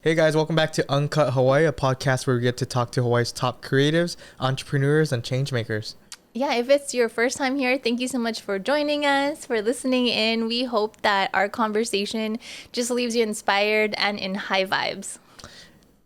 Hey guys, welcome back to UNCUT Hawaii, a podcast where we get to talk to Hawaii's top creatives, entrepreneurs, and changemakers. Yeah, if it's your first time here, thank you so much for joining us, for listening in. We hope that our conversation just leaves you inspired and in high vibes.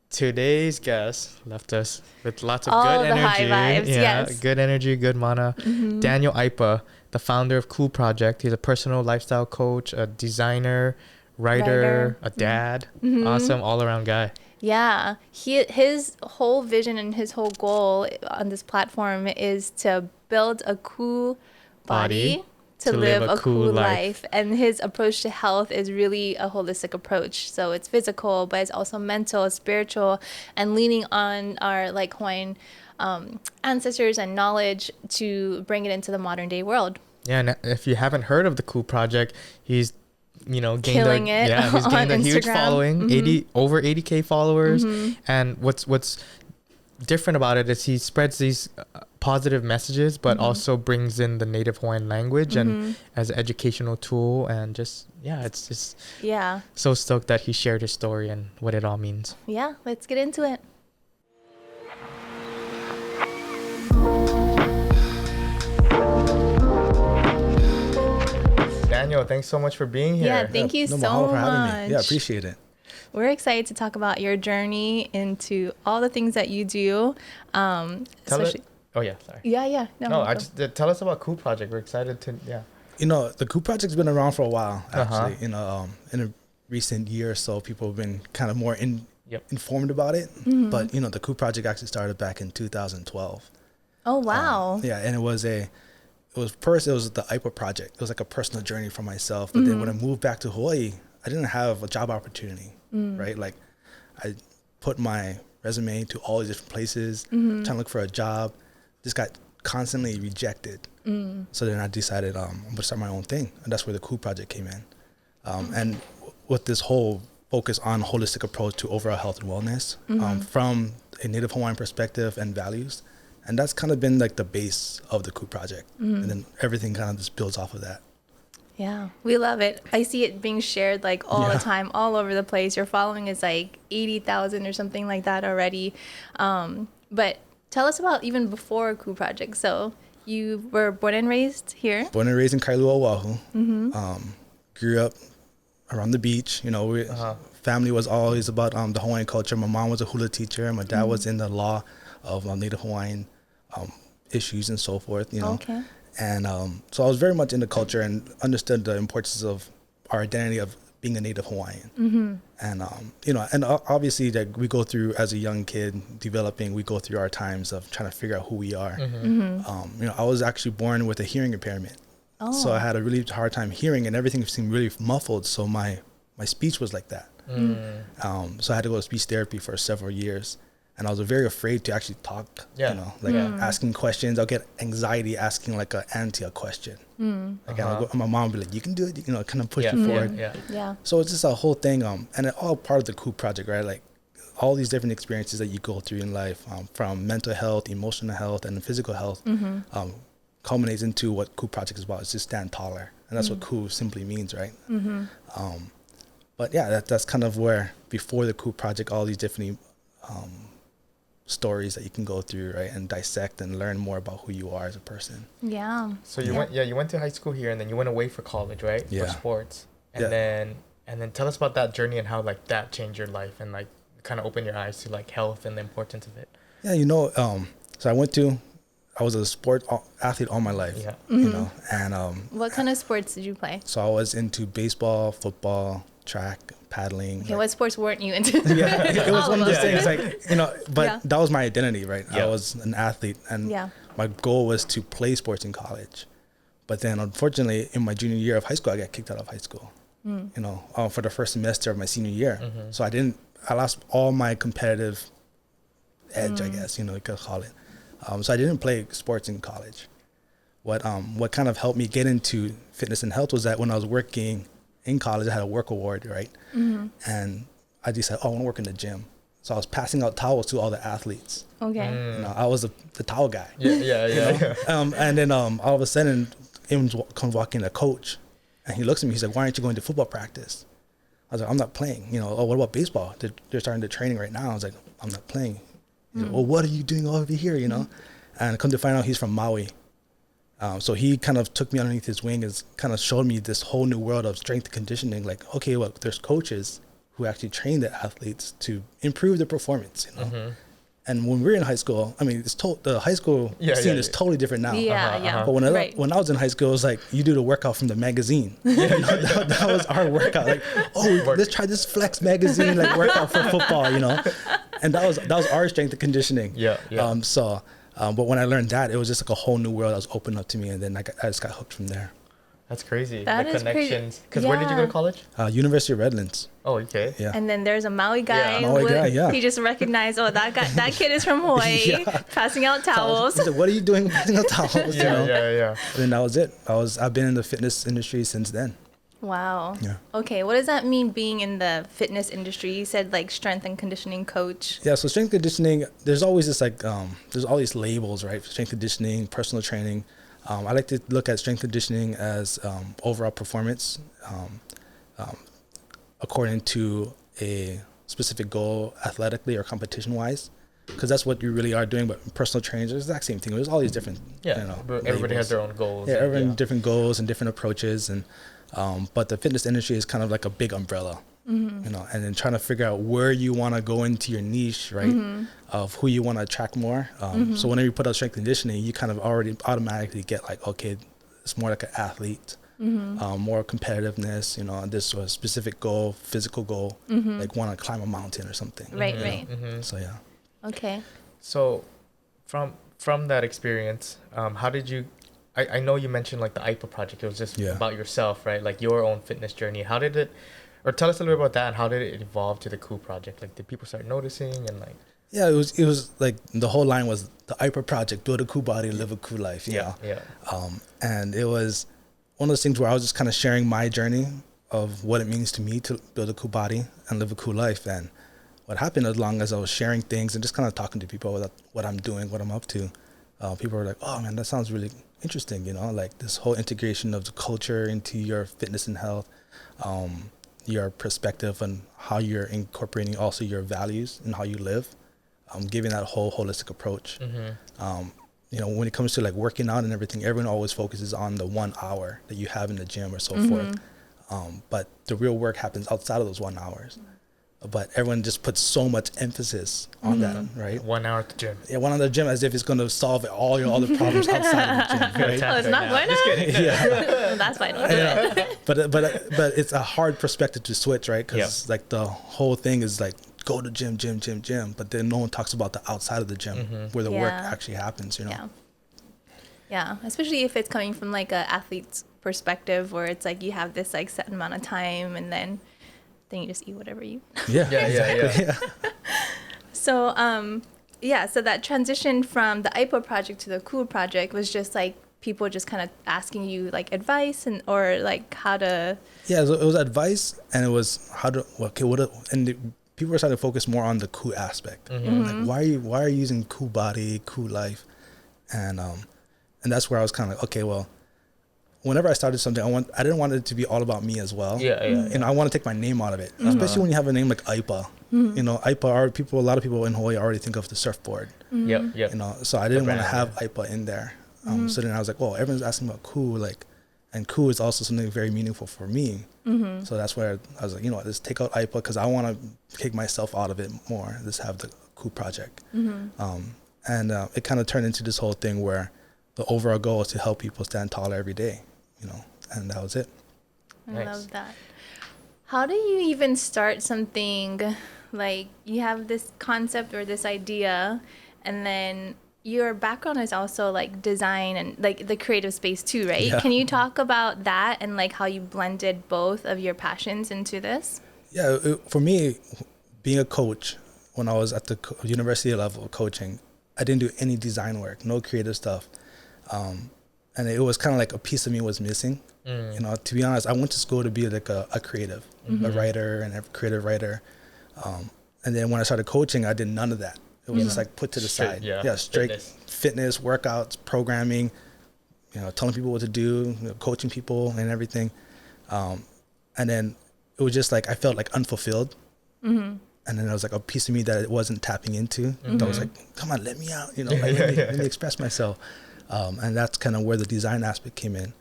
Today's guest left us with lots of All good the energy. high vibes, yes. Good energy, good mana. Mm-hmm. Daniel Aipa, the founder of Cool Project. He's a personal lifestyle coach, a designer, writer, a dad. Mm-hmm. Awesome all-around guy. Yeah, his whole vision and his whole goal on this platform is to build a cool body to live a cool life. And his approach to health is really a holistic approach. So it's physical, but it's also mental, spiritual, and leaning on our Hawaiian ancestors and knowledge to bring it into the modern day world. Yeah, and if you haven't heard of the Cool Project, he's gained Killing it he's gained a huge Instagram. following, Mm-hmm. over 80K followers. Mm-hmm. And what's different about it is he spreads these positive messages, but Mm-hmm. also brings in the native Hawaiian language Mm-hmm. and as an educational tool. And just, it's just Yeah. so stoked that he shared his story and what it all means. Yeah, let's get into it. Daniel, thanks so much for being here. Yeah, thank you No so mahalo for much. having me. Yeah, appreciate it. We're excited to talk about your journey into all the things that you do. Especially. Oh yeah, sorry. Yeah. Tell us about Cool Project. We're excited to The Cool Project's been around for a while, Uh-huh. actually. In a recent year or so, people have been kind of more Yep. informed about it. Mm-hmm. But, the Cool Project actually started back in 2012. Oh, wow. And it was the Aipa project. It was like a personal journey for myself. But then when I moved back to Hawaii, I didn't have a job opportunity, right? Like I put my resume to all these different places, trying to look for a job, just got constantly rejected. So then I decided I'm gonna start my own thing. And that's where the Cool Project came in. And with this whole focus on holistic approach to overall health and wellness, from a Native Hawaiian perspective and values. And that's kind of been like the base of the Cool Project. And then everything kind of just builds off of that. Yeah, we love it. I see it being shared all the Yeah. time, all over the place. Your following is 80,000 or something like that already. But tell us about even before Cool Project. So you were born and raised here? Born and raised in Kailua, Oahu. Grew up around the beach. Family was always about the Hawaiian culture. My mom was a hula teacher. My dad was in the law of Native Hawaiian issues and so forth, Okay. And so I was very much into culture and understood the importance of our identity of being a Native Hawaiian. And, and obviously that we go through as a young kid developing, we go through our times of trying to figure out who we are. I was actually born with a hearing impairment. So I had a really hard time hearing and everything seemed really muffled. So my speech was like that. So I had to go to speech therapy for several years. And I was very afraid to actually talk, asking questions. I'll get anxiety asking like an auntie a question. My mom would be like, you can do it, kind of push you forward. Yeah. So it's just a whole thing. And it all part of the Cool Project, right? Like all these different experiences that you go through in life, from mental health, emotional health, and physical health, culminates into what Cool Project is about. It's just stand taller. And that's what cool simply means, right? But yeah, that's kind of where before the Cool Project, all these different stories that you can go through, right, and dissect and learn more about who you are as a person. Yeah. So you went to high school here and then you went away for college, right? Yeah. For sports. And then tell us about that journey and how that changed your life and kind of opened your eyes to health and the importance of it. Yeah, so I was a sport athlete all my life. Yeah. And What kind of sports did you play? so I was into baseball, football, track, paddling. Okay, what sports weren't you into? Yeah, it was one of those things but Yeah. that was my identity, right? Yeah. I was an athlete and Yeah. my goal was to play sports in college. But then unfortunately in my junior year of high school, I got kicked out of high school, for the first semester of my senior year. So I lost all my competitive edge, I guess, you could call it. So I didn't play sports in college. What kind of helped me get into fitness and health was that when I was working in college, I had a work award, right? And I decided, I want to work in the gym. So I was passing out towels to all the athletes. Okay. I was the towel guy. Yeah. And then all of a sudden, comes walking a coach, and he looks at me. He's like, "Why aren't you going to football practice?" was like, I'm not playing. You know, oh, what about baseball? They're starting the training right now. I was like, I'm not playing. He's like, well, what are you doing over here? You know, and come to find out he's from Maui. So he kind of took me underneath his wing and kind of showed me this whole new world of strength and conditioning. Like, okay, well, there's coaches who actually train the athletes to improve their performance, you know. And when we were in high school, I mean, the high school scene is totally different now. But when I was in high school, it was like, you do the workout from the magazine. You know, that was our workout. Like, oh, let's try this Flex magazine, like workout for football, you know. And that was our strength and conditioning. But when I learned that, it was just like a whole new world that was opened up to me, and then I just got hooked from there. That's crazy. That the is connections. Because where did you go to college? University of Redlands. Oh, okay. Yeah. And then there's a Maui guy. He just recognized, that kid is from Hawaii, passing out towels. He said, what are you doing passing out towels? Yeah. And then that was it. I've been in the fitness industry since then. Wow. Yeah. Okay, what does that mean being in the fitness industry? You said like strength and conditioning coach. Yeah, so strength conditioning, there's always this like, there's all these labels, right? Strength conditioning, personal training. I like to look at strength conditioning as overall performance according to a specific goal athletically or competition-wise, because that's what you really are doing. But personal training is the exact same thing. There's all these different, but everybody has their own goals. Yeah, everyone has different goals and different approaches, and but the fitness industry is kind of like a big umbrella. You know, and then trying to figure out where you want to go into your niche, right? Of who you want to attract more. So whenever you put out strength conditioning, you kind of already automatically get like, okay, it's more like an athlete, more competitiveness, you know, this was a specific goal, physical goal, like want to climb a mountain or something. Right. So yeah. Okay. So from that experience, how did you, I know you mentioned like the Aipa project, it was just about yourself, right? Like your own fitness journey. How did it, or tell us a little bit about that, and how did it evolve to the Cool project? Like, did people start noticing and like? Yeah, it was like the whole line was the Aipa project: build a cool body, live a cool life. You know? And it was one of those things where I was just kind of sharing my journey of what it means to me to build a cool body and live a cool life. And what happened, as long as I was sharing things and just kind of talking to people about what I'm doing, what I'm up to, people were like, "Oh man, that sounds really interesting." You know, like this whole integration of the culture into your fitness and health. Your perspective on how you're incorporating also your values and how you live, giving that whole holistic approach. You know, when it comes to like working out and everything, everyone always focuses on the 1 hour that you have in the gym or so forth. But the real work happens outside of those 1 hours. But everyone just puts so much emphasis on that, right? 1 hour at the gym. Yeah, 1 hour at the gym as if it's going to solve all your other problems outside of the gym, right? Oh, it's not going Just kidding. Well, that's fine. But it's a hard perspective to switch, right? Because like the whole thing is like go to gym, but then no one talks about the outside of the gym where the work actually happens, you know? Yeah, especially if it's coming from like a athlete's perspective where it's like you have this like set amount of time and then you just eat whatever you Yeah. So so that transition from the Aipa project to the Cool project was just like people just kind of asking you like advice or like how to so it was advice, and it was how to people were starting to focus more on the cool aspect. Like why are you using cool body, cool life, and that's where I was kind of like, okay, well, whenever I started something, I didn't want it to be all about me as well. You know, I want to take my name out of it, especially when you have a name like Aipa. You know, Aipa a lot of people in Hawaii already think of the surfboard. You know, so I didn't want to have Aipa in there. So then I was like, well, everyone's asking about cool, like, and cool is also something very meaningful for me. So that's where I was like, you know what, let's take out Aipa because I want to take myself out of it more. Let's have the Cool project. And it kind of turned into this whole thing where the overall goal is to help people stand taller every day. You know, and that was it. I love that. How do you even start something like you have this concept or this idea, and then your background is also like design and like the creative space too, right? Can you talk about that and like how you blended both of your passions into this? For me, being a coach, when I was at the university level coaching, I didn't do any design work, no creative stuff. And it was kind of like a piece of me was missing. You know, to be honest, I went to school to be like a creative, a writer and a creative writer. And then when I started coaching, I did none of that. It was just like put to the side. Straight fitness, workouts, programming, you know, telling people what to do, you know, coaching people and everything. And then it was just like I felt like unfulfilled. And then there was like a piece of me that it wasn't tapping into. That was like, come on, let me out, you know, like, let me express myself. And that's kind of where the design aspect came in.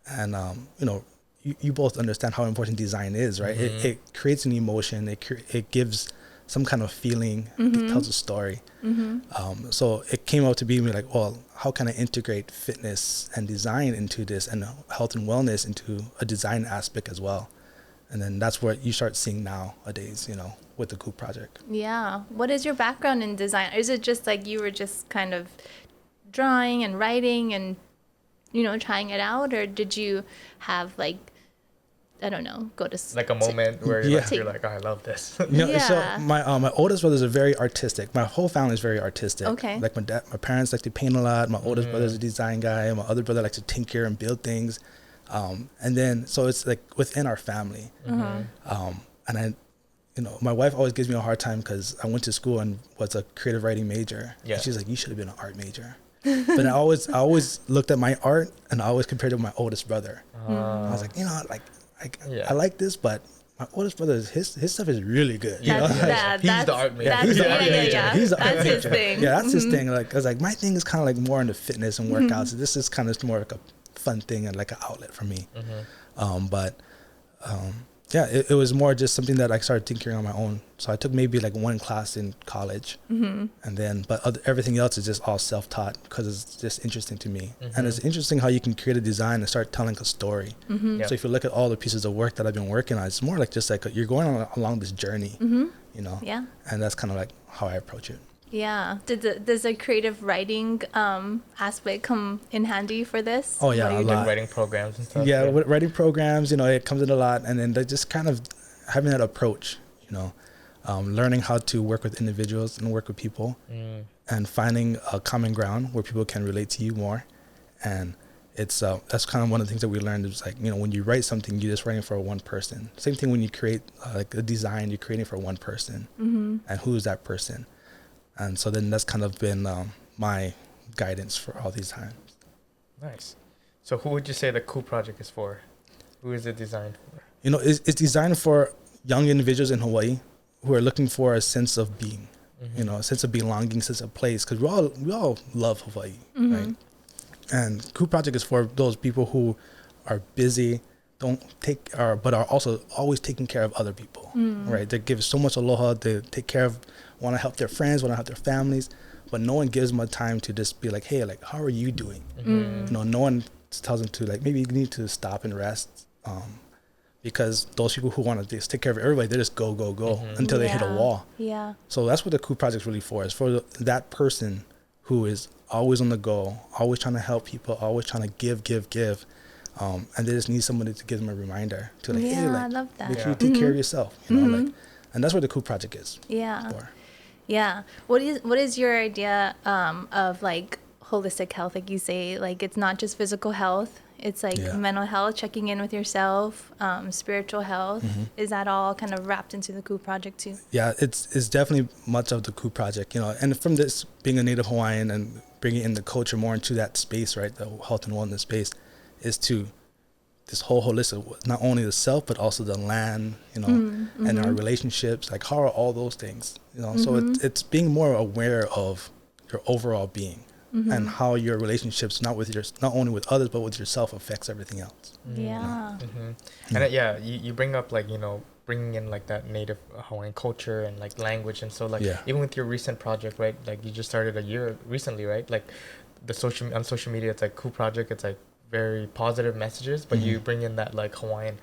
And, you know, you both understand how important design is, right? It creates an emotion. It gives some kind of feeling. It tells a story. So it came out to be like, well, how can I integrate fitness and design into this, and health and wellness into a design aspect as well? And then that's what you start seeing nowadays, you know, with the Coop project. Yeah. What is your background in design? Is it just like you were just kind of drawing and writing and, you know, trying it out? Or did you have like, I don't know, go to like a moment where you're like, oh, I love this. You know, so my oldest brothers are very artistic. My whole family is very artistic. Okay. Like my parents like to paint a lot. My oldest brother's a design guy. My other brother likes to tinker and build things. And then, so it's like within our family. And I, you know, my wife always gives me a hard time because I went to school and was a creative writing major. Yeah. she's like, you should have been an art major. But I always looked at my art and I always compared it with my oldest brother. I was like, you know, like, I like this, but my oldest brother, his stuff is really good. He's the art major. He's the art major. He's the art major. His thing. Yeah, that's his thing. Like, I was like, my thing is kind of like more into fitness and workouts. So this is kind of more like a fun thing and like an outlet for me. Yeah, it was more just something that I started tinkering on my own. So I took maybe like one class in college, and then everything else is just all self-taught because it's just interesting to me. And it's interesting how you can create a design and start telling a story. So if you look at all the pieces of work that I've been working on, it's more like just like you're going along this journey, you know. Yeah. And that's kind of like how I approach it. Yeah. Does the creative writing aspect come in handy for this? Oh yeah, a lot. Writing programs and stuff. Yeah, writing programs, you know, it comes in a lot, and then they just kind of having that approach, you know, learning how to work with individuals and work with people, and finding a common ground where people can relate to you more, and it's that's kind of one of the things that we learned. Is like, you know, when you write something, you're just writing for one person. Same thing when you create like a design, you're creating for one person, and who is that person? And so then that's kind of been my guidance for all these times. Nice. So who would you say the Coop project is for? Who is it designed for? You know, it's designed for young individuals in Hawaii who are looking for a sense of being, you know, a sense of belonging, sense of place. Because we all love Hawaii, right? And Coop project is for those people who are busy, but are also always taking care of other people, right? They give so much aloha. They take care of, want to help their friends, want to help their families, but no one gives them time to just be like, hey, like, how are you doing? You know, no one tells them to like, maybe you need to stop and rest, because those people who want to just take care of everybody, they just go until they hit a wall. Yeah. So that's what the Coop project's really for. Is for that person who is always on the go, always trying to help people, always trying to give. And they just need somebody to give them a reminder to like, hey, like, I love that. make sure you take care of yourself, you know, like, and that's what the Coop project is. Yeah. For. Yeah. What is your idea of like holistic health? Like you say, like it's not just physical health. It's like mental health, checking in with yourself, spiritual health. Is that all kind of wrapped into the Coop project too? Yeah, it's definitely much of the Coop project, you know. And from this being a native Hawaiian and bringing in the culture more into that space, right, the health and wellness space, is to this whole holistic, not only the self but also the land, you know, and our relationships. Like, how are all those things, you know? So it's being more aware of your overall being. And how your relationships, not only with others, but with yourself, affects everything else. Yeah. And you bring up like, you know, bringing in like that native Hawaiian culture and like language, and so like even with your recent project, right? Like you just started a year recently, right? Like on social media, it's like Coop project. It's like very positive messages, but you bring in that like Hawaiian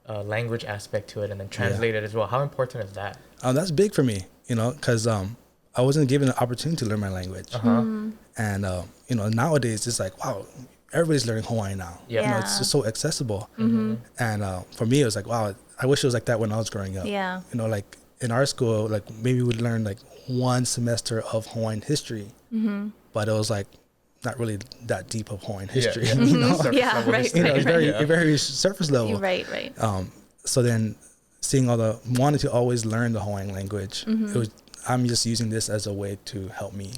language aspect to it, and then translate it as well. How important is that? That's big for me, you know, because I wasn't given an opportunity to learn my language. And, you know, nowadays it's like, wow, everybody's learning Hawaiian now. You know, it's just so accessible. And for me, it was like, wow, I wish it was like that when I was growing up. You know, like in our school, like maybe we'd learn like one semester of Hawaiian history, but it was like not really that deep of Hawaiian history. You know? Right. You know, it's very surface level. Right. So then seeing wanting to always learn the Hawaiian language, I'm just using this as a way to help me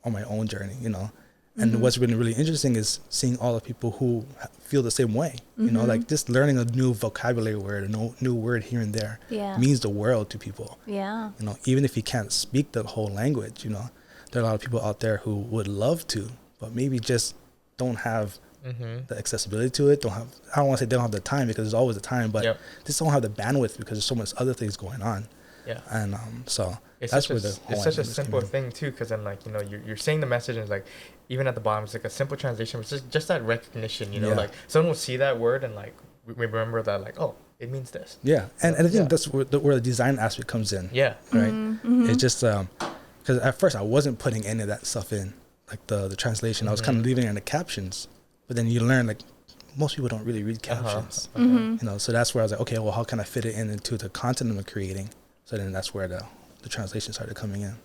on my own journey, you know, And what's really, really interesting is seeing all the people who feel the same way. You know, like just learning a new vocabulary word, a new word here and there means the world to people. Yeah. You know, even if you can't speak the whole language, you know, there are a lot of people out there who would love to, but maybe just don't have the accessibility to it. I don't want to say they don't have the time, because there's always the time, but just don't have the bandwidth because there's so much other things going on. Yeah. And so that's where it's such a simple thing too, because then, like, you know, you're saying the message, and it's like, even at the bottom, it's like a simple translation. It's just that recognition, you know, like someone will see that word and like we remember that, like, oh, it means this. Yeah. And I think that's where the design aspect comes in. Yeah. Right. It's just because at first I wasn't putting any of that stuff in, like the translation. I was kind of leaving it in the captions, but then you learn, like, most people don't really read captions. You know, so that's where I was like, okay, well, how can I fit it into the content I'm creating? So then that's where the translation started coming in.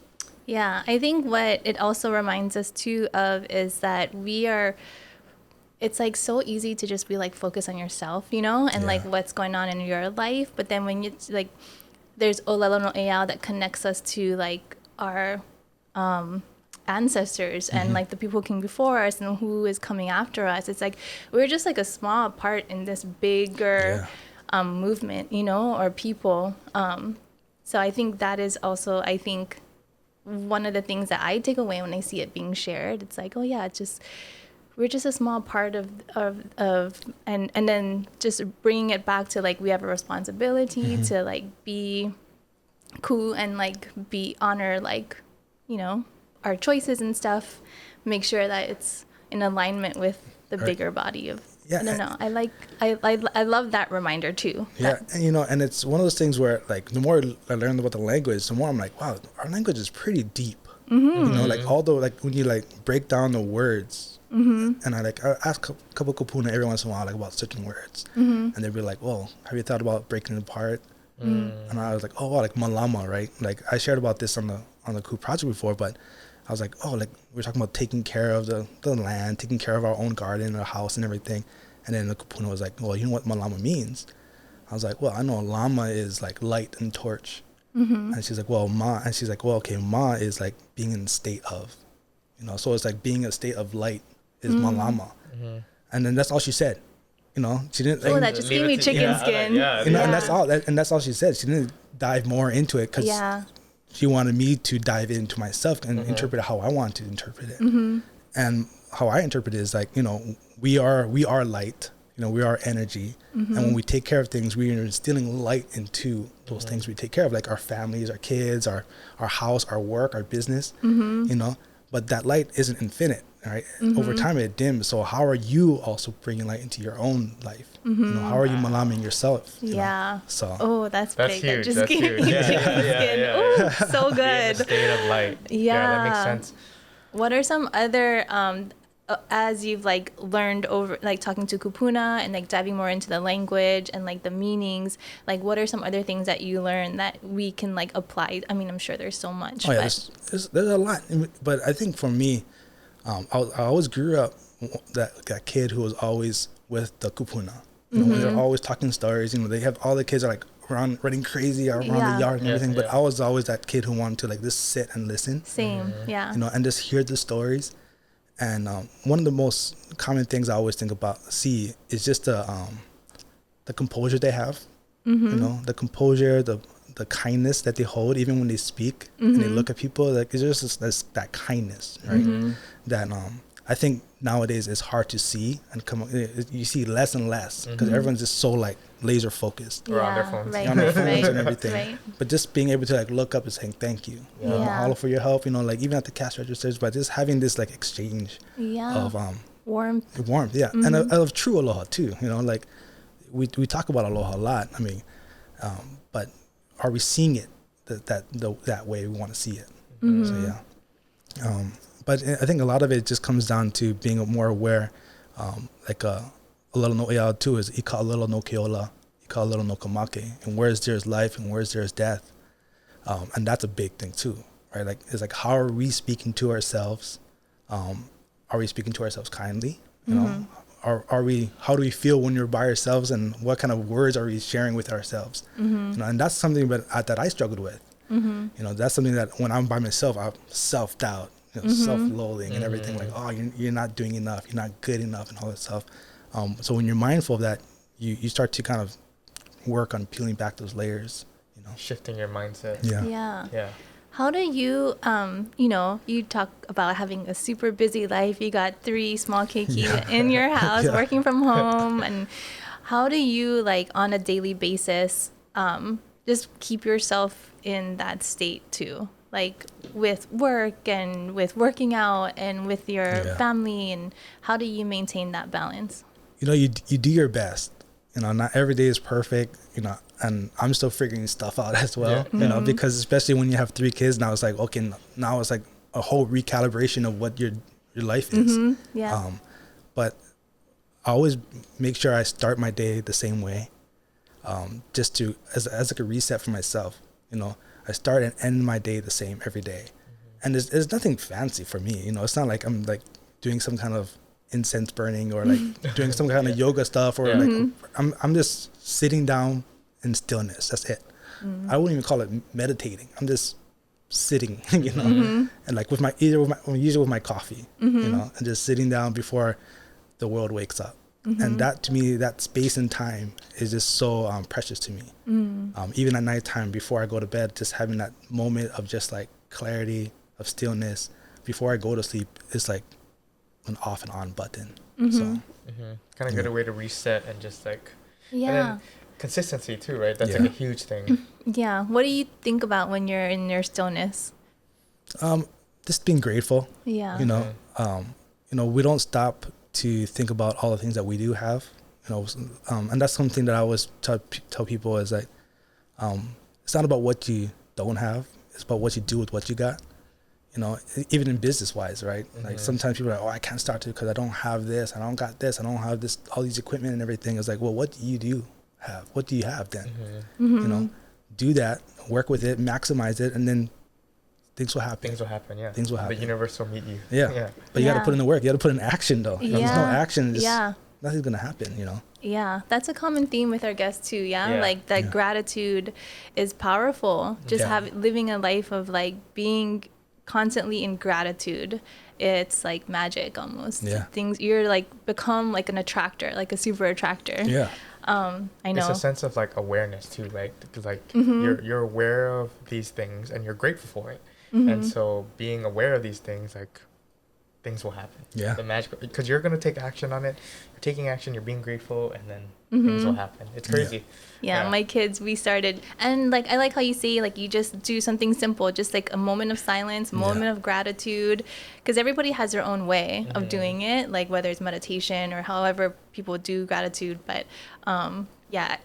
Yeah, I think what it also reminds us too of is that it's like so easy to just be like focus on yourself, you know, and like what's going on in your life. But then when you like, there's Olelo no Eau that connects us to like our ancestors and like the people who came before us and who is coming after us. It's like we're just like a small part in this bigger movement, you know, or people. So I think that is also, I think, one of the things that I take away when I see it being shared. It's like, oh yeah, it's just, we're just a small part of and then just bringing it back to like, we have a responsibility to like be cool and like honor, like, you know, our choices and stuff, make sure that it's in alignment with the bigger body of, I don't know. I love that reminder too. Yeah, and you know, and it's one of those things where like the more I learn about the language, the more I'm like, wow, our language is pretty deep. You know, like although like when you like break down the words, and I ask a couple kupuna every once in a while like about certain words, and they'd be like, well, have you thought about breaking it apart? And I was like, oh wow, like malama, right? Like I shared about this on the Ku project before, but I was like, oh, like we're talking about taking care of the land, taking care of our own garden, our house, and everything. And then the kupuna was like, well, you know what malama means? I was like, well, I know lama is like light and torch. And she's like, well, ma. And she's like, well, okay, ma is like being in a state of, you know, so it's like being in a state of light is malama. And then that's all she said. You know, she didn't. Oh, that just gave me chicken skin. You know, and that's all she said. She didn't dive more into it because she wanted me to dive into myself and interpret it how I want to interpret it. And how I interpret it is like, you know, we are light, you know, we are energy. And when we take care of things, we are instilling light into those things we take care of, like our families, our kids, our house, our work, our business, you know, but that light isn't infinite, right? Over time it dims. So how are you also bringing light into your own life? You know, how are you malaming yourself? You know? So. Oh, that's big. Huge. That just that's huge. Yeah. Oh, so good. The state of light. Yeah, that makes sense. What are some other as you've like learned over like talking to kupuna and like diving more into the language and like the meanings, like what are some other things that you learn that we can like apply? I mean, I'm sure there's so much. Oh yeah, there's a lot, but I think for me, I always grew up that kid who was always with the kupuna. You know, when they're always talking stories. You know, they have all the kids are like around running crazy around the yard and everything. But I was always that kid who wanted to like just sit and listen. Same, yeah. You know, and just hear the stories. And one of the most common things I always think about is just the composure they have. You know, the composure, the kindness that they hold, even when they speak and they look at people. Like it's just that kindness, right? That I think nowadays is hard to see and you see less and less because everyone's just so like laser focused on their phones, on their phones and everything. But just being able to like look up and saying thank you, mahalo for your help. You know, like even at the cash registers, but just having this like exchange of warmth, and of true aloha too. You know, like we talk about aloha a lot. I mean, but are we seeing it that way we want to see it? So yeah. But I think a lot of it just comes down to being more aware, like a little no eau too is ika a little no keola, ika a little no kamake, and where's there's life and where's there's death, and that's a big thing too, right? Like it's like how are we speaking to ourselves? Are we speaking to ourselves kindly? You know, are we? How do we feel when we're by ourselves, and what kind of words are we sharing with ourselves? You know, and that's something that I struggled with. You know, that's something that when I'm by myself, I have self-doubt. self-loathing and everything, like, oh, you're not doing enough, you're not good enough, and all that stuff. So when you're mindful of that, you start to kind of work on peeling back those layers, shifting your mindset. Yeah. How do you, you talk about having a super busy life. You got 3 small keiki in your house, working from home. And how do you, like, on a daily basis, just keep yourself in that state too? Like with work and with working out and with your family, and how do you maintain that balance? You do your best. Not every day is perfect, and I'm still figuring stuff out as well, because especially when you have 3 kids, now it's like, okay, now it's like a whole recalibration of what your life is. But I always make sure I start my day the same way, just to, as like a reset for myself. I start and end my day the same every day. And there's nothing fancy for me. It's not like I'm like doing some kind of incense burning or like doing some kind of yoga stuff, or like I'm just sitting down in stillness. That's it. I wouldn't even call it meditating. I'm just sitting, and like usually with my coffee, and just sitting down before the world wakes up. And that, to me, that space and time is just so precious to me. Even at nighttime before I go to bed, just having that moment of just like clarity, of stillness before I go to sleep is like an off and on button. So kind of get a way to reset and just like and then consistency too, right? That's like a huge thing. What do you think about when you're in your stillness? Just being grateful. We don't stop to think about all the things that we do have, and that's something that I always tell people is like, it's not about what you don't have, it's about what you do with what you got. Even in business wise, right? Like sometimes people are like, oh, I can't start it because I don't have this, I don't got this, I don't have this, all these equipment and everything. It's like, well, what do you have? What do you have then? Do that, work with it, maximize it, and then things will happen. Things will happen. The universe will meet you. But you got to put in the work. You got to put in action, though. If there's no action, nothing's gonna happen. That's a common theme with our guests too. Like that gratitude is powerful. Just living a life of like being constantly in gratitude. It's like magic almost. Things, you're like become like an attractor, like a super attractor. I know it's a sense of like awareness too, right? Because like you're aware of these things and you're grateful for it. And so being aware of these things, like things will happen. The magic, because you're going to take action on it. You're taking action, you're being grateful, and then things will happen. It's crazy. My kids, we started, and like I like how you say like you just do something simple, just like a moment of silence, moment of gratitude, because everybody has their own way of doing it, like whether it's meditation or however people do gratitude. But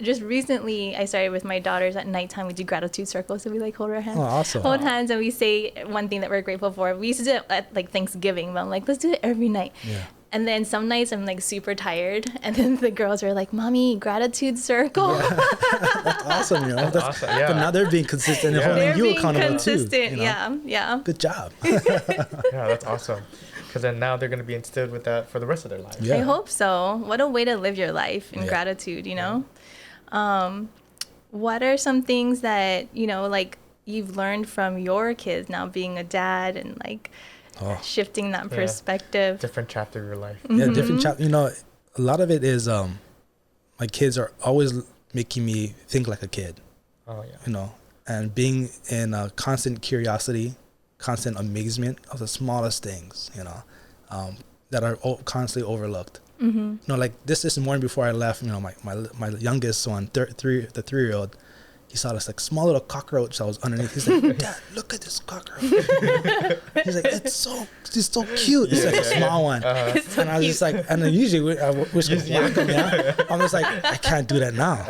just recently I started with my daughters at nighttime. We do gratitude circles, so we like hold our hands, hold hands, and we say one thing that we're grateful for. We used to do it at like Thanksgiving, but I'm like, let's do it every night. And then some nights I'm like super tired, and then the girls are like, "Mommy, gratitude circle." That's awesome, That's awesome. But now they're being consistent and holding you accountable too. Good job. That's awesome. Because then now they're going to be instilled with that for the rest of their life. I hope so. What a way to live your life in gratitude, What are some things that, like you've learned from your kids now being a dad and like shifting that perspective? Different chapter of your life. Different chapter. A lot of it is my kids are always making me think like a kid. And being in a constant curiosity, constant amazement of the smallest things, that are constantly overlooked. Like this morning before I left, my youngest one, the 3-year-old, he saw this like small little cockroach that was underneath. He's like, Dad, look at this cockroach. He's like, it's so cute. It's like a small one. And I was just like, and then usually I was going to whack him. I'm just like, I can't do that now.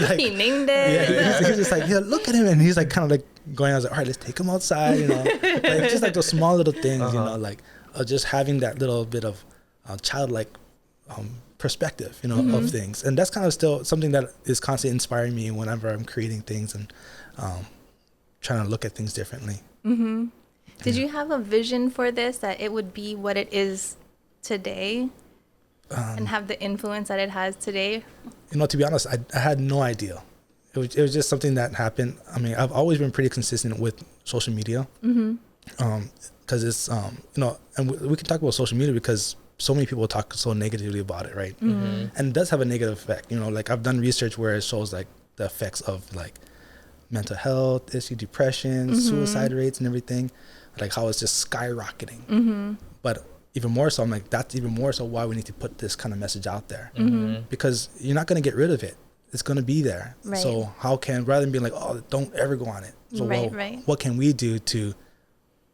Like, he named it. He's just like, look at him. And he's like kind of like going, I was like, all right, let's take him outside. Like, just like those small little things, like just having that little bit of childlike perspective, of things. And that's kind of still something that is constantly inspiring me whenever I'm creating things and trying to look at things differently. Did you have a vision for this, that it would be what it is today and have the influence that it has today? To be honest, I had no idea. It was just something that happened. I mean, I've always been pretty consistent with social media. Because it's, and we can talk about social media because so many people talk so negatively about it, right? And it does have a negative effect. Like I've done research where it shows like the effects of like mental health issue, depression, suicide rates and everything, like how it's just skyrocketing. But even more so, I'm like, that's even more so why we need to put this kind of message out there, because you're not going to get rid of it. It's going to be there. Right. So how can, rather than being like, oh, don't ever go on it. So what can we do to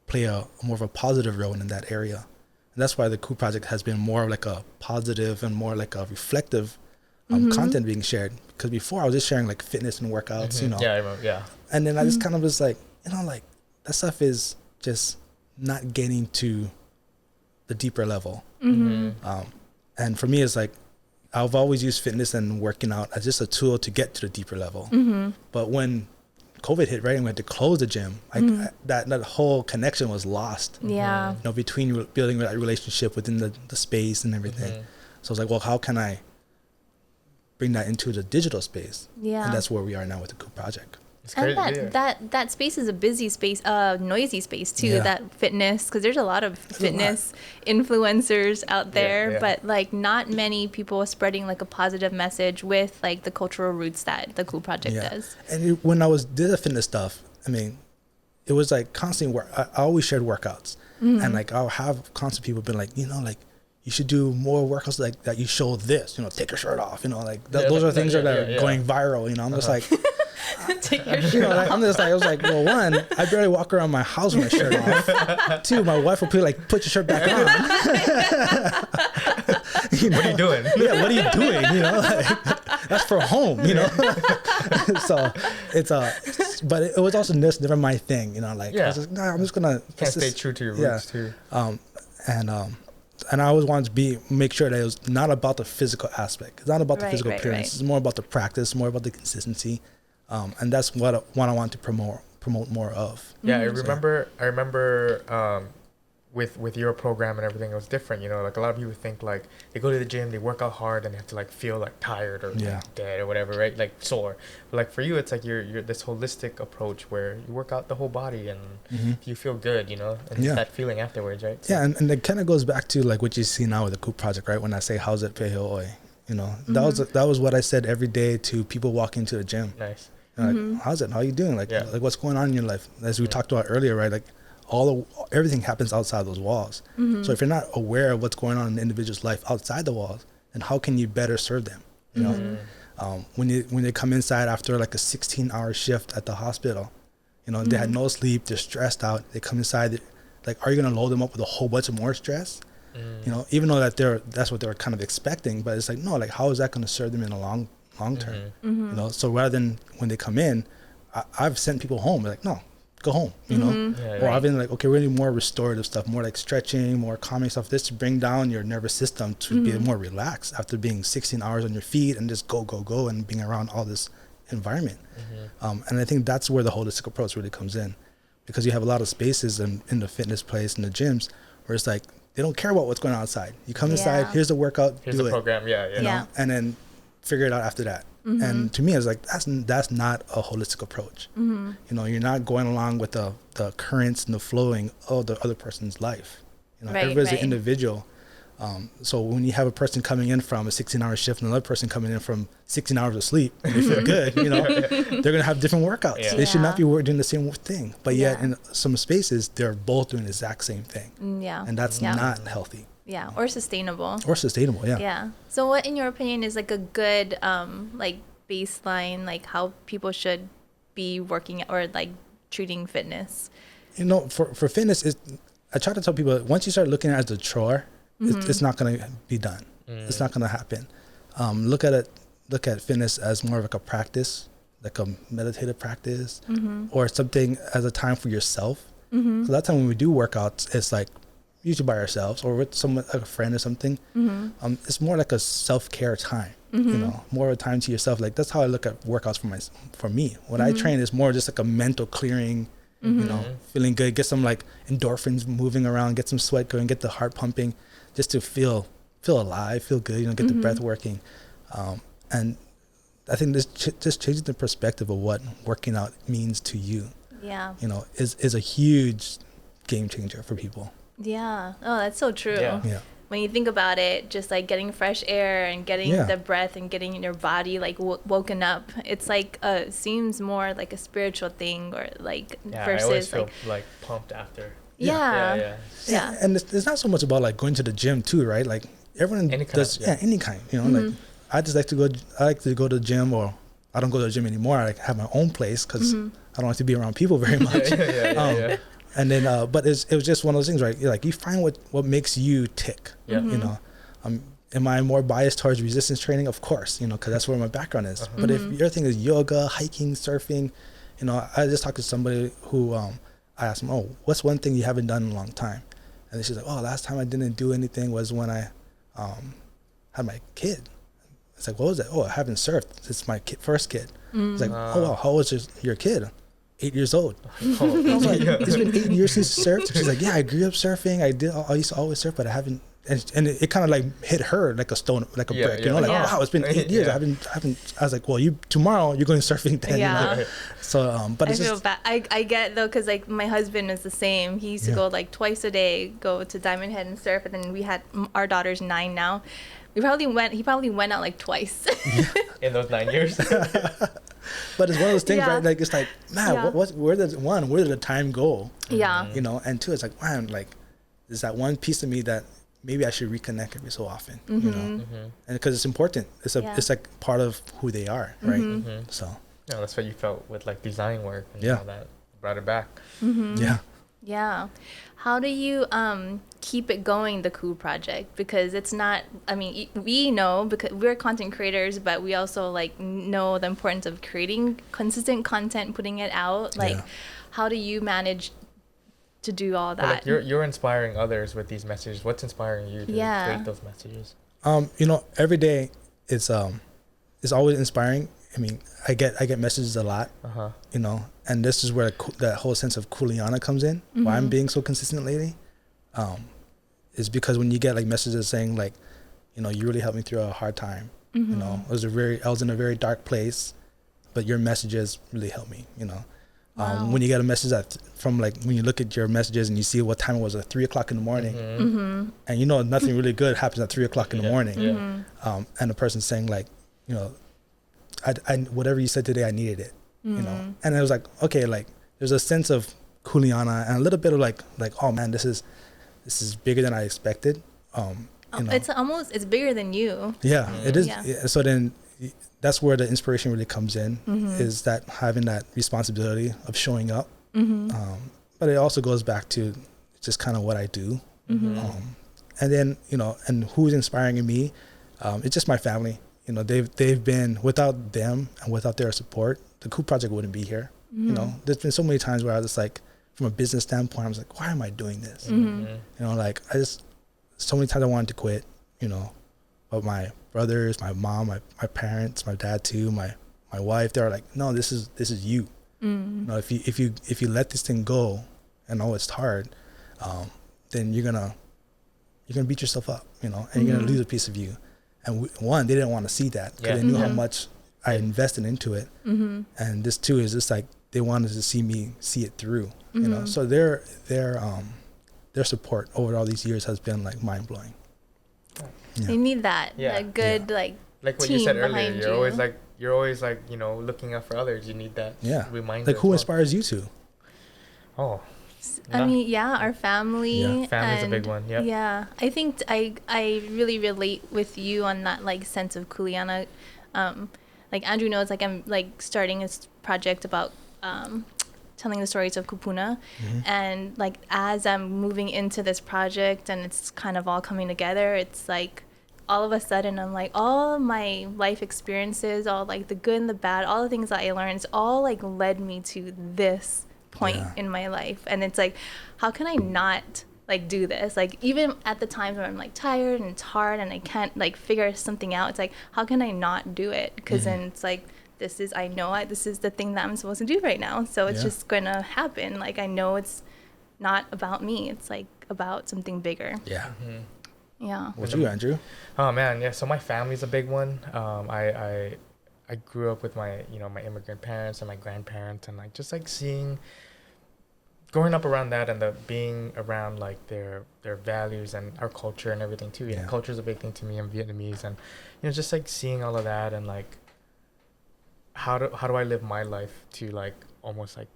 play a more of a positive role in that area? And that's why the Cool Project has been more like a positive and more like a reflective content being shared. Because before I was just sharing like fitness and workouts, Yeah, I remember, yeah. And then I just kind of was like, like that stuff is just not getting to the deeper level. And for me, it's like, I've always used fitness and working out as just a tool to get to the deeper level. But when COVID hit, right, and we had to close the gym, that whole connection was lost. Yeah. Between building that relationship within the space and everything. So I was like, well, how can I bring that into the digital space? Yeah. And that's where we are now with the Cool Project. And that space is a busy space, noisy space too. Yeah. That fitness, because there's a lot of fitness influencers out there, but like not many people are spreading like a positive message with like the cultural roots that the Cool Project does. And when I did the fitness stuff, I mean, it was like constant work. I always shared workouts, and like I'll have constant people been like, like you should do more workouts like that. You show this, take your shirt off, like those are things that are going viral. I'm just like. Take your shirt off. I'm just like, I was like, well, one, I barely walk around my house with my shirt off. Two, my wife will like, put your shirt back on. What are you doing? Yeah, what are you doing? Like, that's for home. So it's but it was also never my thing. Like I was like, nah, I'm just gonna stay true to your roots too. And I always wanted to make sure that it was not about the physical aspect. It's not about the physical appearance. It's more about the practice, more about the consistency. And that's what I want to promote more of. Yeah, I remember with your program and everything, it was different. Like a lot of people think like they go to the gym, they work out hard, and they have to like feel like tired or like dead or whatever, right? Like sore. But like for you, it's like you're this holistic approach where you work out the whole body and you feel good, and it's that feeling afterwards, right? So, and it kind of goes back to like what you see now with the Cool Project, right? When I say how's it pay oi, that was what I said every day to people walking to the gym. Nice. Like, how's it? How are you doing? Like what's going on in your life? As we talked about earlier, right? Like everything happens outside those walls. So if you're not aware of what's going on in the individual's life outside the walls, then how can you better serve them? When they come inside after like a 16-hour shift at the hospital, they had no sleep, they're stressed out. They come inside, like, are you going to load them up with a whole bunch of more stress? Even though that's what they were kind of expecting, but it's like, no, like how is that going to serve them in a long term? So rather than when they come in, I've sent people home. They're like, no, go home, or I've been like, okay, we need more restorative stuff, more like stretching, more calming stuff, this to bring down your nervous system to be more relaxed after being 16 hours on your feet and just go and being around all this environment. And I think that's where the holistic approach really comes in, because you have a lot of spaces in the fitness place and the gyms where it's like they don't care about what's going on outside. You come inside, here's the workout, here's the program, and then figure it out after that. And to me, it's like that's not a holistic approach. You're not going along with the currents and the flowing of the other person's life. Everybody's an individual. So when you have a person coming in from a 16-hour shift and another person coming in from 16 hours of sleep and they feel good, they're going to have different workouts. They should not be doing the same thing. But yet in some spaces, they're both doing the exact same thing. And that's not healthy. Yeah, or sustainable. Yeah. So what, in your opinion, is like a good like baseline, like how people should be working or like treating fitness? For fitness, I try to tell people, once you start looking at it as a chore, it's not going to be done. It's not going to happen. Look at fitness as more of like a practice, like a meditative practice, or something as a time for yourself. So that time when we do workouts, it's like usually by ourselves or with someone, like a friend or something. It's more like a self-care time, more of a time to yourself. Like that's how I look at workouts for me. When I train, it's more just like a mental clearing, feeling good, get some like endorphins moving around, get some sweat going, get the heart pumping, just to feel alive, feel good, get the breath working. And I think this just changes the perspective of what working out means to you. Yeah. Is a huge game changer for people. Yeah. Oh, that's so true. Yeah. When you think about it, just like getting fresh air and getting the breath and getting your body like woken up, it's like seems more like a spiritual thing, or like versus I always feel like pumped after. Yeah. And it's not so much about like going to the gym too, right? Like everyone does any kind, you know. Like I like to go to the gym, or I don't go to the gym anymore. I like have my own place because I don't like to be around people very much. And then, but it was just one of those things, right? Like you find what makes you tick. Yeah. You know, am I more biased towards resistance training? Of course, you know, because that's where my background is. But if your thing is yoga, hiking, surfing, you know, I just talked to somebody who I asked them, oh, what's one thing you haven't done in a long time? And she's like, oh, last time I didn't do anything was when I had my kid. It's like, what was that? Oh, I haven't surfed since my first kid. It's like, oh, wow, how old is your kid? 8 years old. I was like, it's been 8 years since you surfed. She's like, yeah, I grew up surfing. I used to always surf, but I haven't. And it kind of like hit her like a stone, like a brick. You know, like, wow, it's been 8 years. I haven't. I was like, well, tomorrow you're going surfing then. Yeah. You know? So, but it's I feel bad. I get though, because like my husband is the same. He used to go like twice a day, go to Diamond Head and surf, and then we had our daughter's 9 now. He probably went out like twice. In those 9 years. But it's one of those things, right? Like it's like, man, where did the time go? Yeah. You know, and two, it's like, man, like there's that one piece of me that maybe I should reconnect every so often. You know, and because it's important. It's like part of who they are, right? So. Yeah, that's what you felt with like design work and all that. Brought it back. Yeah. Yeah. How do you keep it going, the Cool Project? Because it's not, I mean, we know because we're content creators, but we also like know the importance of creating consistent content, putting it out. Like, how do you manage to do all that? Well, like you're inspiring others with these messages. What's inspiring you to create those messages? You know, every day it's always inspiring. I mean, I get messages a lot, you know, and this is where that whole sense of kuleana comes in. Why I'm being so consistent lately, is because when you get like messages saying like, you know, you really helped me through a hard time. You know, I was in a very dark place, but your messages really helped me. You know, when you get a message from like when you look at your messages and you see what time it was at 3 o'clock in the morning, and you know nothing really good happens at 3 o'clock in the morning, and the person saying like, you know, I whatever you said today, I needed it, you know, and it was like, okay, like there's a sense of kuleana and a little bit of like, oh man, this is bigger than I expected. You know. It's bigger than you. Yeah, it is. Yeah. So then that's where the inspiration really comes in, is that having that responsibility of showing up. But it also goes back to just kind of what I do. And then, you know, and who's inspiring me, it's just my family. You know, they've been, without them and without their support, the Cool Project wouldn't be here. You know, there's been so many times where I was just like, from a business standpoint, I was like, why am I doing this? You know, like so many times I wanted to quit, you know, but my brothers, my mom, my parents, my dad too, my wife, they're like, no, this is you. You know, if you let this thing go, and know it's hard, then you're gonna beat yourself up, you know, and you're gonna lose a piece of you. And they didn't want to see that because they knew how much I invested into it. And this too is just like they wanted to see me see it through, you know. So their support over all these years has been like mind blowing. You need that a good like what team you said earlier. You're always like you know looking out for others. You need that reminder. Like who inspires you to? Oh. I mean, our family. Yeah, family's a big one. Yeah. Yeah, I think I really relate with you on that like sense of kuleana. Like Andrew knows, like I'm like starting a project about telling the stories of kupuna, and like as I'm moving into this project and it's kind of all coming together, it's like all of a sudden I'm like all my life experiences, all like the good and the bad, all the things that I learned, it's all like led me to this point in my life. And it's like, how can I not like do this? Like even at the times where I'm like tired and it's hard and I can't like figure something out, it's like, how can I not do it? Because then it's like, this is the thing that I'm supposed to do right now, so it's just gonna happen. Like I know it's not about me, it's like about something bigger. What's you, Andrew? Oh man, so my family's a big one. I grew up with my my immigrant parents and my grandparents, and like just like seeing growing up around that and the being around like their values and our culture and everything too. Yeah, culture is a big thing to me. I'm Vietnamese, and just like seeing all of that and like how do I live my life to like almost like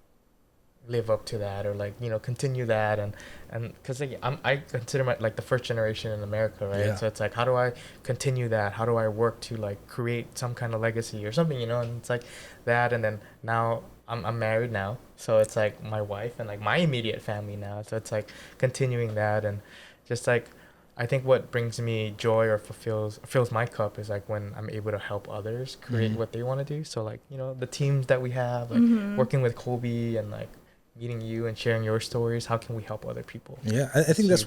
live up to that, or like continue that, and because like I consider my like the first generation in America, right? So it's like, how do I continue that? How do I work to like create some kind of legacy or something, and it's like that. And then now I'm married now, so it's like my wife and like my immediate family now, so it's like continuing that. And just like I think what brings me joy or fills my cup is like when I'm able to help others create what they want to do. So like the teams that we have, like working with Kolby and like meeting you and sharing your stories, how can we help other people? Yeah, I think that's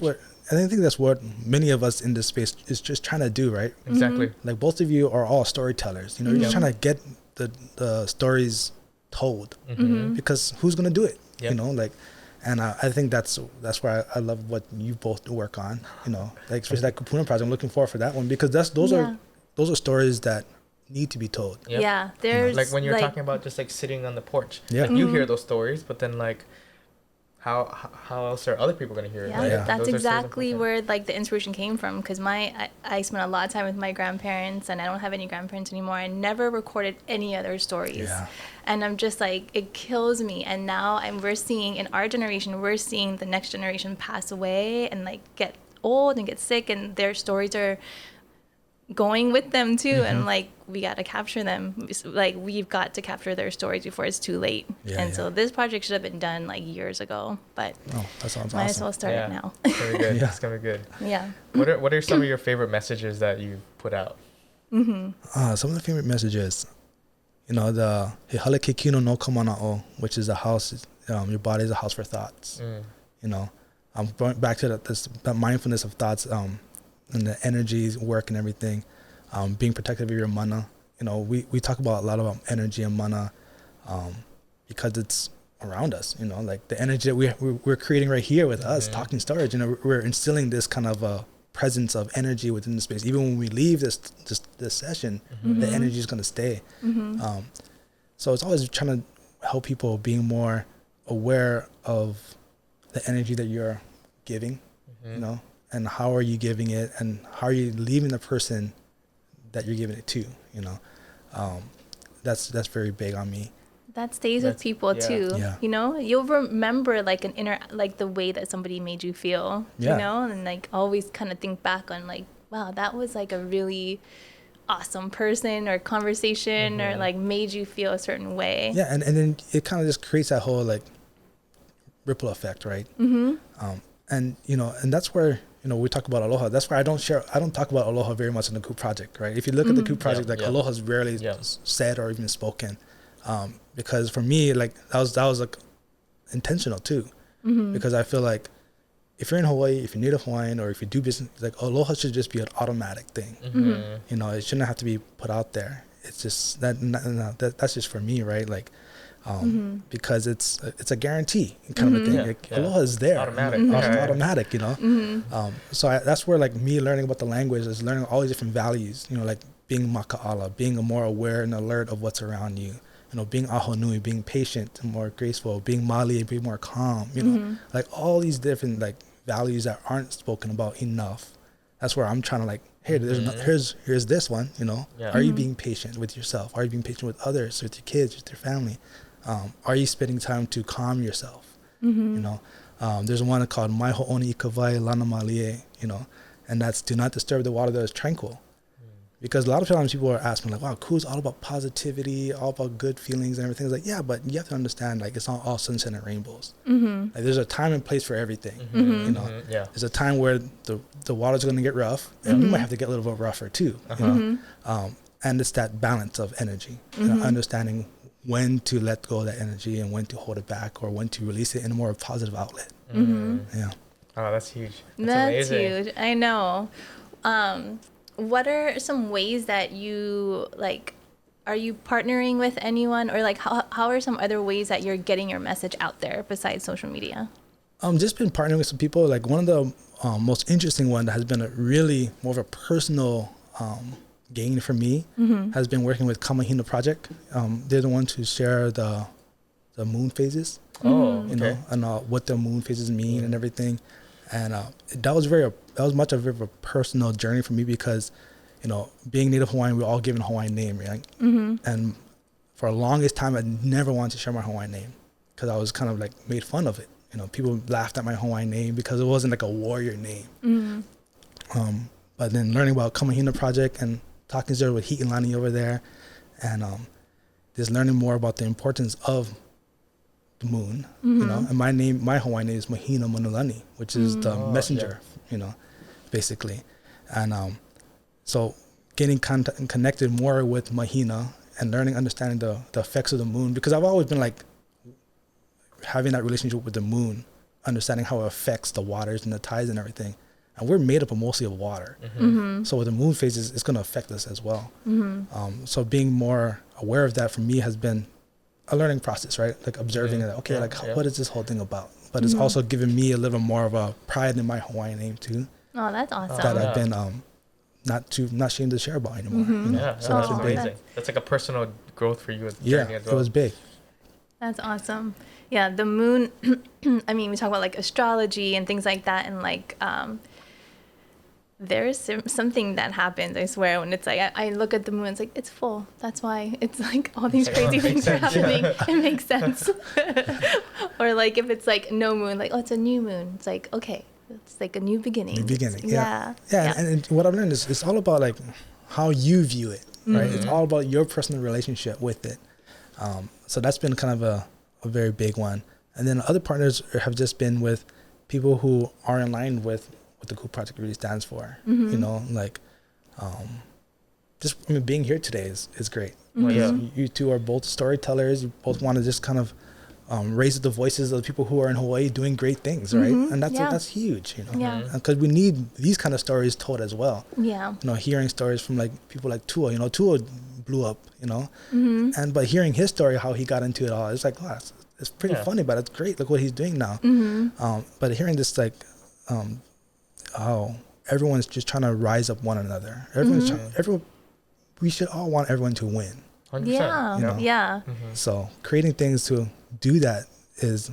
what many of us in this space is just trying to do, right? Exactly. Like both of you are all storytellers. You're just trying to get the stories told, because who's gonna do it? Like, and I think that's why I love what you both work on. Like especially that Kupuna project. I'm looking forward for that one, because those are stories that need to be told. Yeah, there's like when you're talking about just like sitting on the porch. Yeah, like, you hear those stories, but then like how else are other people going to hear it? Yeah, that's exactly where like the inspiration came from, because I spent a lot of time with my grandparents, and I don't have any grandparents anymore. I never recorded any other stories, and I'm just like, it kills me. And now we're seeing in our generation, we're seeing the next generation pass away and like get old and get sick, and their stories are going with them too, and like we got to capture them. Like we've got to capture their stories before it's too late. So this project should have been done like years ago, but that sounds might awesome. as well start it now. It's gonna be good. It's gonna be good. What are some of your favorite messages that you put out? Some of the favorite messages, the He hale ke kino no kamana'o, which is a house. Your body is a house for thoughts. I'm going back to that mindfulness of thoughts. And the energy work and everything, being protective of your mana. We talk about a lot about energy and mana, because it's around us. Like the energy that we're creating right here with us, talking storage. We're instilling this kind of a presence of energy within the space. Even when we leave this session, the energy is going to stay. So it's always trying to help people being more aware of the energy that you're giving. And how are you giving it, and how are you leaving the person that you're giving it to? That's very big on me. That stays with people too. You'll remember like like the way that somebody made you feel. And like always kind of think back on like, wow, that was like a really awesome person or conversation, or like made you feel a certain way. And then it kind of just creates that whole like ripple effect, right? And that's where we talk about aloha. That's why I don't talk about aloha very much in the COOP project, right? If you look at the COOP project, aloha is rarely said or even spoken, because for me, like that was like intentional too, because I feel like if you're in Hawaii, if you're native Hawaiian, or if you do business, like aloha should just be an automatic thing. It shouldn't have to be put out there. It's just that's just for me, right? Like. Because it's a guarantee kind of a thing. Like, aloha is there, automatic. So that's where like me learning about the language is learning all these different values. Like being maka'ala, being more aware and alert of what's around you. Being ahonui, being patient and more graceful, being mali, being more calm. Like all these different like values that aren't spoken about enough. That's where I'm trying to like, hey, here's this one. Are you being patient with yourself? Are you being patient with others, with your kids, with your family? Are you spending time to calm yourself? There's one called Mai Ho'oni Ikawai Lana Malie, and that's do not disturb the water that is tranquil. Because a lot of times people are asking like, wow, cool, it's all about positivity, all about good feelings and everything. It's like, yeah, but you have to understand like it's not all sunshine and rainbows. Like there's a time and place for everything. There's a time where the water's going to get rough, and we might have to get a little bit rougher too. And it's that balance of energy, understanding when to let go of that energy and when to hold it back, or when to release it in a more positive outlet. Oh, that's huge. That's huge. I know. What are some ways that you like, are you partnering with anyone, or like how are some other ways that you're getting your message out there besides social media? Just been partnering with some people. Like one of the most interesting one that has been a really more of a personal gain for me has been working with Kamahina Project. They're the ones who share the moon phases. Oh, you know, and what the moon phases mean and everything. And that was much of a personal journey for me because, you know, being Native Hawaiian, we're all given a Hawaiian name, right? And for the longest time, I never wanted to share my Hawaiian name because I was kind of like made fun of it. You know, people laughed at my Hawaiian name because it wasn't like a warrior name. But then learning about Kamahina Project and talking to with Hi'ilani over there, and just learning more about the importance of the moon, you know, and my Hawaiian name is Mahina Manulani, which is the messenger, you know, basically. And so getting connected more with Mahina and understanding the effects of the moon, because I've always been like having that relationship with the moon, understanding how it affects the waters and the tides and everything. And we're made up of mostly of water. So with the moon phases, it's going to affect us as well. So being more aware of that for me has been a learning process, right? Like observing it. Okay, what is this whole thing about? But it's also given me a little more of a pride in my Hawaiian name too. Oh, that's awesome. That I've been not ashamed to share about anymore. You know? So that's amazing. That's like a personal growth for you. Yeah, as well. It was big. That's awesome. Yeah, the moon. I mean, we talk about like astrology and things like that, and like there's something that happens, I swear, when it's like I look at the moon, it's like it's full. That's why it's like all these crazy things are happening. It makes sense. Or like if it's like no moon, like it's a new moon. It's like okay, it's like a new beginning. New beginning. Yeah. And what I've learned is it's all about like how you view it, right? It's all about your personal relationship with it. So that's been kind of a very big one. And then other partners have just been with people who are in line with what the Cool Project really stands for. You know, like just being here today is great. You two are both storytellers. You both want to just kind of raise the voices of the people who are in Hawaii doing great things, right? And that's huge, you know, because we need these kind of stories told as well. You know, hearing stories from like people like Tua, you know, Tua blew up, you know, but hearing his story, how he got into it all, it's like, wow, it's pretty funny, but it's great. Look what he's doing now. But hearing this like, how everyone's just trying to rise up one another. We should all want everyone to win. 100%, you know? So creating things to do that is,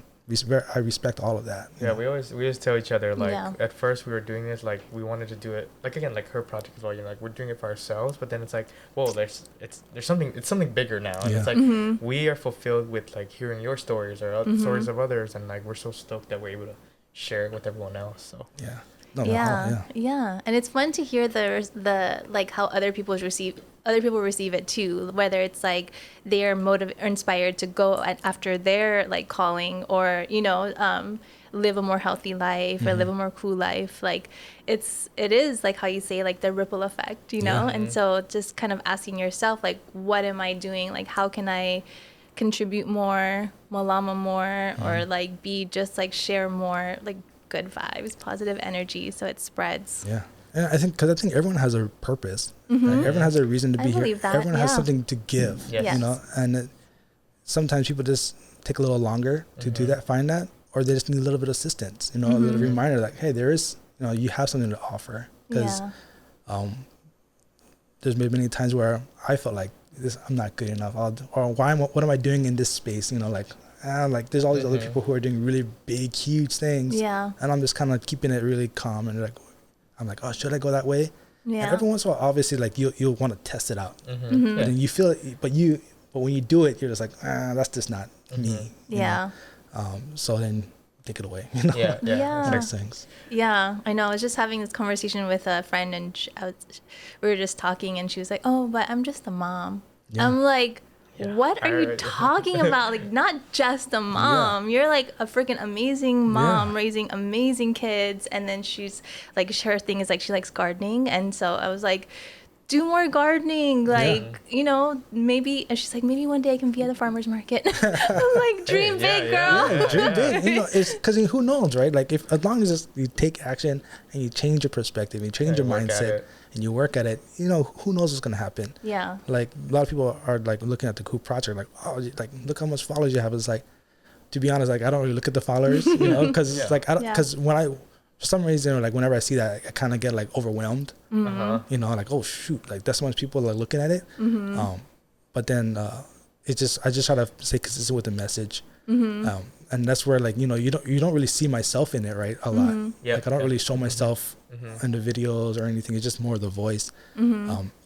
I respect all of that. We always tell each other like at first we were doing this like we wanted to do it like again like her project as well. You're like we're doing it for ourselves, but then it's like whoa, there's something bigger now, and it's like we are fulfilled with like hearing your stories or stories of others, and like we're so stoked that we're able to share it with everyone else. So and it's fun to hear the like how other people receive it too, whether it's like they're motivated or inspired to go after their like calling, or you know live a more healthy life or live a more cool life. Like it is like how you say like the ripple effect, you know. And so just kind of asking yourself like, what am I doing, like how can I contribute more, malama more, or like be just like share more like good vibes, positive energy, so it spreads. And I think because everyone has a purpose, right? Everyone has a reason to be here. Everyone has something to give, you know. And sometimes people just take a little longer to do that, find that, or they just need a little bit of assistance, you know, a little reminder like, hey, there is, you know, you have something to offer. Because there's been many times where I felt like I'm not good enough, or what am I doing in this space, you know, like there's all these other people who are doing really big, huge things, and I'm just kind of keeping it really calm, and like I'm like, oh, should I go that way? And every once in a while, obviously, like you'll want to test it out, and then you feel it, but when you do it, you're just like, that's just not me. You know? So then take it away. You know? Next things. Yeah, I know. I was just having this conversation with a friend, and we were just talking, and she was like, "Oh, but I'm just a mom." I'm like, what are you talking about? Like, not just a mom. You're like a freaking amazing mom raising amazing kids. And then she's like, her thing is like she likes gardening. And so I was like, do more gardening, like, you know, maybe. And she's like, maybe one day I can be at the farmer's market. I'm like, dream big, girl. Dream big. You know, it's because who knows, right? Like, as long as you take action and you change your perspective, you change your mindset, and you work at it, you know, who knows what's gonna happen. Like a lot of people are like looking at the Cool Project, like, oh, like look how much followers you have. It's like, to be honest, like I don't really look at the followers, you know, because it's like because for some reason, like whenever I see that, I kind of get like overwhelmed. You know, like, oh shoot, like that's so much people are looking at it. But then I just try to stay consistent with the message, and and that's where like, you know, you don't really see myself in it, right? A lot. Yep. Like I don't really show myself in the videos or anything. It's just more the voice.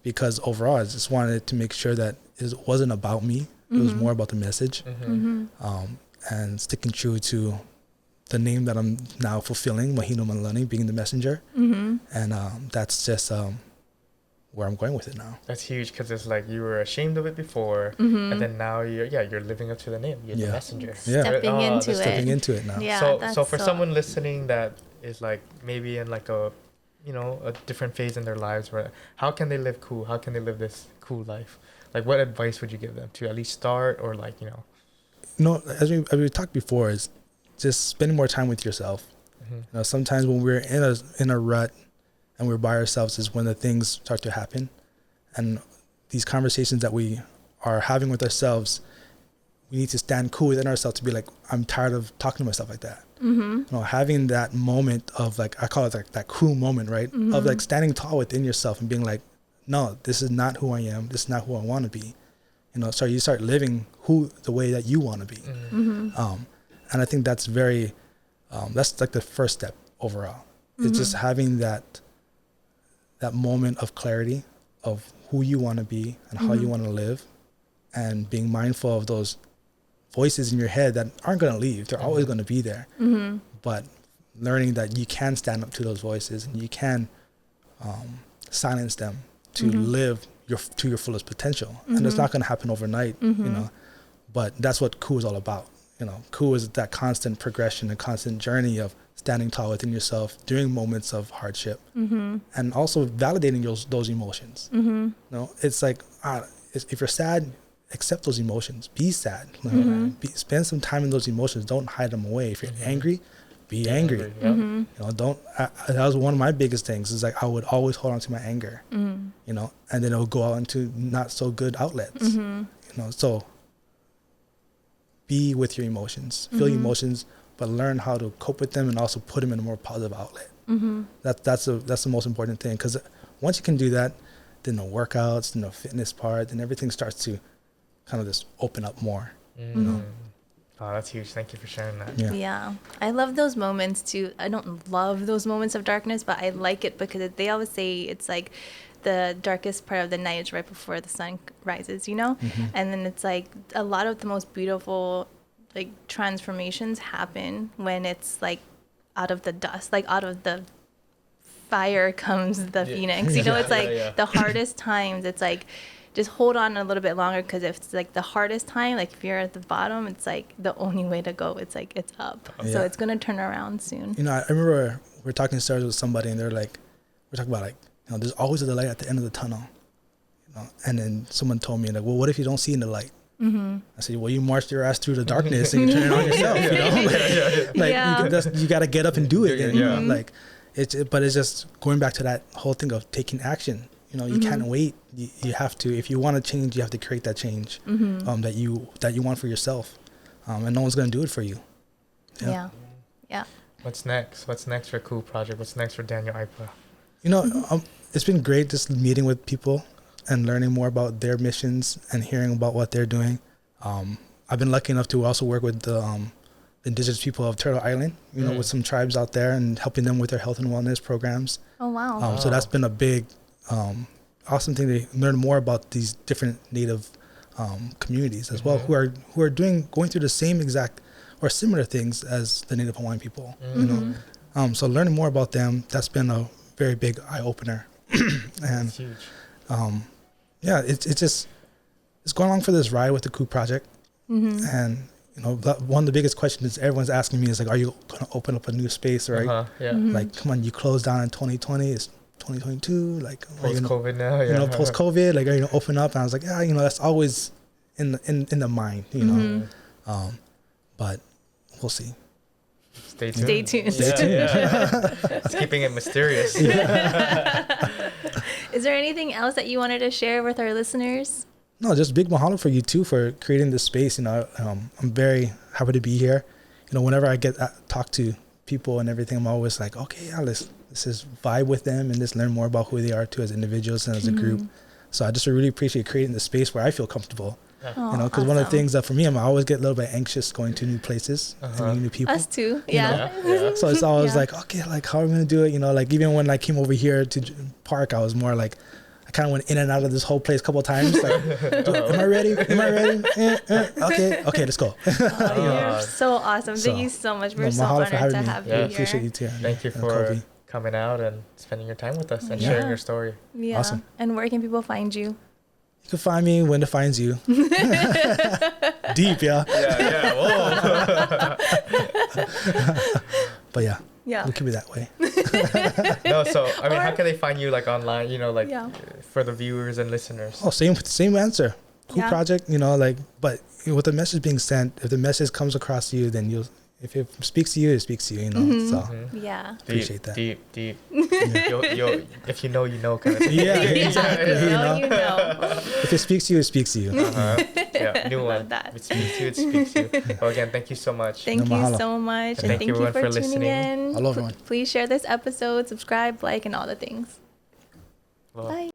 Because overall I just wanted to make sure that it wasn't about me. It was more about the message. And sticking true to the name that I'm now fulfilling, Mahino Malani, being the messenger. And that's just where I'm going with it now. That's huge, because it's like you were ashamed of it before, and then now you're living up to the name. You're the messenger. Stepping into it. Stepping into it now. Yeah, so for someone listening that is like maybe in like a, you know, a different phase in their lives, where how can they live cool? How can they live this cool life? Like, what advice would you give them to at least start, or like, you know? No, as we talked before, is just spending more time with yourself. You know, sometimes when we're in a rut and we're by ourselves is when the things start to happen. And these conversations that we are having with ourselves, we need to stand cool within ourselves to be like, I'm tired of talking to myself like that. You know, having that moment of like, I call it like that cool moment, right? Of like standing tall within yourself and being like, no, this is not who I am. This is not who I want to be. You know, so you start living the way that you want to be. And I think that's that's like the first step overall. It's just having that moment of clarity of who you want to be and how you want to live, and being mindful of those voices in your head that aren't going to leave. They're always going to be there. But learning that you can stand up to those voices and you can silence them to live to your fullest potential. And it's not going to happen overnight, you know, but that's what KU is all about. You know, KU is that constant progression, a constant journey of standing tall within yourself during moments of hardship, and also validating those emotions. You know, it's like, if you're sad, accept those emotions. Be sad. Spend some time in those emotions. Don't hide them away. If you're angry, be angry. You know, that was one of my biggest things. Is like I would always hold on to my anger. You know, and then it would go out into not so good outlets. You know, so be with your emotions, feel your emotions, but learn how to cope with them and also put them in a more positive outlet. That's the most important thing, because once you can do that, then the workouts, then the fitness part, then everything starts to kind of just open up more. You know? Oh, that's huge. Thank you for sharing that. Yeah. I love those moments too. I don't love those moments of darkness, but I like it because they always say it's like the darkest part of the night is right before the sun rises, you know? And then it's like a lot of the most beautiful like transformations happen when it's like out of the dust, like out of the fire comes the phoenix. You know, it's like the hardest times, it's like just hold on a little bit longer, because if it's like the hardest time, like if you're at the bottom, it's like the only way to go. It's like it's up. So it's gonna turn around soon. You know, I remember we were talking stories with somebody, and they're like, we're talking about like, you know, there's always a light at the end of the tunnel. You know, and then someone told me like, well, what if you don't see in the light? I said, well, you marched your ass through the darkness and you turn it on yourself. You know, like you got to get up and do it. And, you know, like but it's just going back to that whole thing of taking action. You know, you can't wait. You have to, if you want to change, you have to create that change that you want for yourself, and no one's going to do it for you. Yeah. What's next for KU Project? What's next for Daniel Aipa? You know, it's been great just meeting with people and learning more about their missions and hearing about what they're doing. I've been lucky enough to also work with the indigenous people of Turtle Island, you know, with some tribes out there and helping them with their health and wellness programs. Oh, wow. So that's been a big, awesome thing to learn more about these different Native communities as well, who are going through the same exact or similar things as the Native Hawaiian people, you know. So learning more about them, that's been a very big eye opener. And that's huge. It's going along for this ride with the KU Project. And you know, one of the biggest questions everyone's asking me is like, are you going to open up a new space, right? Like, come on, you closed down in 2020, it's 2022, like post-COVID now, you know, post-COVID, like, are you going to open up? And I was like, yeah, you know, that's always in the mind, you know. But we'll see. Stay tuned. It's keeping it mysterious. Is there anything else that you wanted to share with our listeners? No, just big mahalo for you too for creating this space. You know, I'm very happy to be here. You know, whenever I get talk to people and everything, I'm always like, okay, yeah, let's just vibe with them and just learn more about who they are too as individuals and as a group. So I just really appreciate creating the space where I feel comfortable Oh, You know, because one of the things that for me, I always get a little bit anxious going to new places and meeting new people. Us too. You know? Yeah. So it's always like, okay, like how are we gonna do it? You know, like even when I came over here to park, I was more like, I kind of went in and out of this whole place a couple of times. Like, am I ready? Am I ready? Okay, let's go. You're so awesome. Thank you so much. We're so honored to have you here. Appreciate you too. Thank you for coming out and spending your time with us and sharing your story. Yeah. Awesome. And where can people find you? You can find me when it finds you. Deep, yeah. Yeah. Whoa. But yeah. Yeah. We'll keep it that way. No, so I mean, how can they find you like online? You know, like for the viewers and listeners. Oh, same answer. Cool project. You know, like, but with the message being sent, if the message comes across to you, then you'll. If it speaks to you, it speaks to you. You know. So appreciate that. Deep. You'll, if you know, you know, kind of thing. Yeah, exactly. You know. If it speaks to you, it speaks to you. Yeah, new one. If it speaks to you, it speaks to you. Well, again, thank you so much. Thank you so much. And thank you for tuning in. Hello, everyone. Please share this episode, subscribe, like, and all the things. Well, bye.